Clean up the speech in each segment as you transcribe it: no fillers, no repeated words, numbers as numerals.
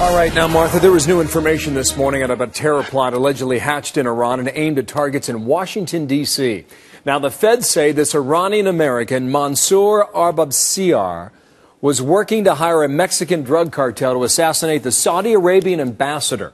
All right, now, Martha, there was new information this morning about a terror plot allegedly hatched in Iran and aimed at targets in Washington, D.C. Now, the feds say this Iranian-American, Mansour Arbabsiar, was working to hire a Mexican drug cartel to assassinate the Saudi Arabian ambassador.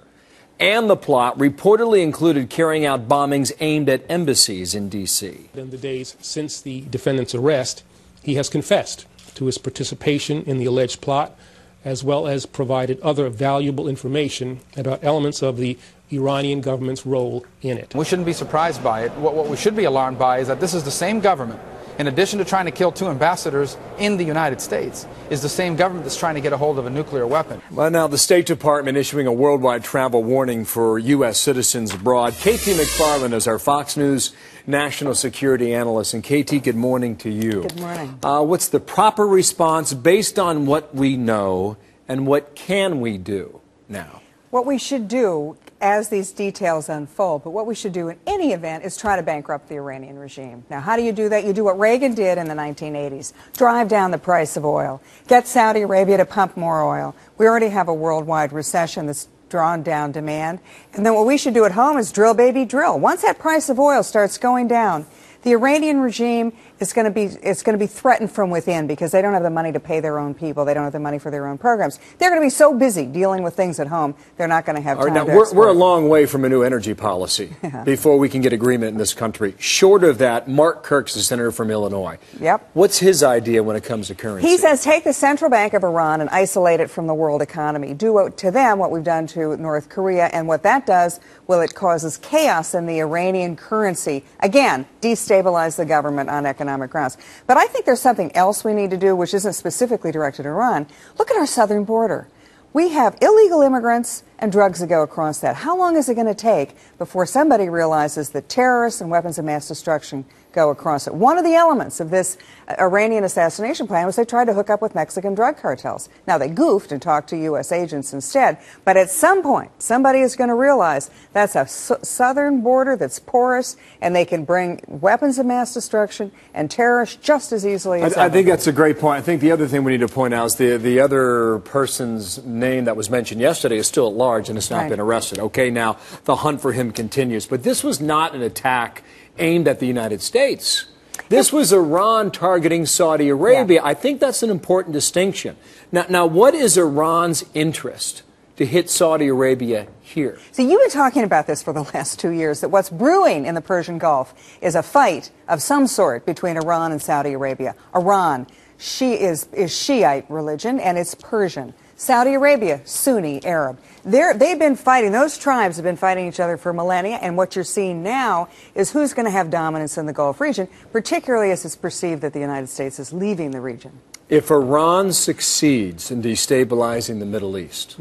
And the plot reportedly included carrying out bombings aimed at embassies in D.C. In the days since the defendant's arrest, he has confessed to his participation in the alleged plot, as well as provided other valuable information about elements of the Iranian government's role in it. We shouldn't be surprised by it. What we should be alarmed by is that this is the same government, in addition to trying to kill 2 ambassadors in the United States, is the same government that's trying to get a hold of a nuclear weapon. Well, now the State Department issuing a worldwide travel warning for U.S. citizens abroad. KT McFarland is our Fox News national security analyst. And KT, good morning to you. Good morning. What's the proper response based on what we know, and what can we do now? What we should do as these details unfold, but what we should do in any event is try to bankrupt the Iranian regime. Now, how do you do that? You do what Reagan did in the 1980s. Drive down the price of oil. Get Saudi Arabia to pump more oil. We already have a worldwide recession that's drawn down demand. And then what we should do at home is drill, baby, drill. Once that price of oil starts going down, the Iranian regime is going to be threatened from within because they don't have the money to pay their own people. They don't have the money for their own programs. They're going to be so busy dealing with things at home, they're not going to have time to export. We're a long way from a new energy policy before we can get agreement in this country. Short of that, Mark Kirk's the senator from Illinois. Yep. What's his idea when it comes to currency? He says take the central bank of Iran and isolate it from the world economy. Do to them what we've done to North Korea, and what that does, well, it causes chaos in the Iranian currency. Again, destabilize the government on economic grounds. But I think there's something else we need to do, which isn't specifically directed at Iran. Look at our southern border. We have illegal immigrants and drugs that go across that. How long is it going to take before somebody realizes that terrorists and weapons of mass destruction go across it? One of the elements of this Iranian assassination plan was they tried to hook up with Mexican drug cartels. Now, they goofed and talked to U.S. agents instead, but at some point, somebody is going to realize that's a southern border that's porous, and they can bring weapons of mass destruction and terrorists just as easily as I think that's a great point. I think the other thing we need to point out is the other person's name that was mentioned yesterday is still at large and has not been arrested. Okay, now the hunt for him continues. But this was not an attack aimed at the United States. This was Iran targeting Saudi Arabia. I think that's an important distinction. Now, what is Iran's interest to hit Saudi Arabia here? So you've been talking about this for the last 2 years, that what's brewing in the Persian Gulf is a fight of some sort between Iran and Saudi Arabia. Iran is Shiite religion, and it's Persian. Saudi Arabia, Sunni Arab. They've been fighting, those tribes have been fighting each other for millennia, and what you're seeing now is who's going to have dominance in the Gulf region, particularly as it's perceived that the United States is leaving the region. If Iran succeeds in destabilizing the Middle East,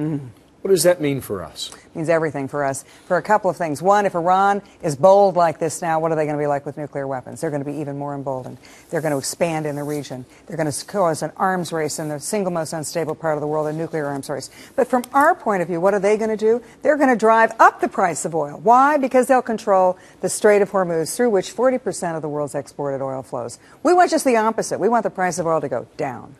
what does that mean for us? It means everything for us, for a couple of things. One, if Iran is bold like this now, what are they going to be like with nuclear weapons? They're going to be even more emboldened. They're going to expand in the region. They're going to cause an arms race in the single most unstable part of the world, a nuclear arms race. But from our point of view, what are they going to do? They're going to drive up the price of oil. Why? Because they'll control the Strait of Hormuz, through which 40% of the world's exported oil flows. We want just the opposite. We want the price of oil to go down.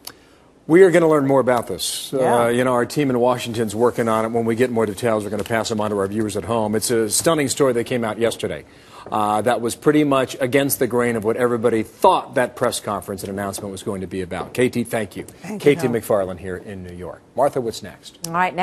We are going to learn more about this. Our team in Washington's working on it. When we get more details, we're going to pass them on to our viewers at home. It's a stunning story that came out yesterday that was pretty much against the grain of what everybody thought that press conference and announcement was going to be about. KT, thank you. KT McFarland here in New York. Martha, what's next? All right.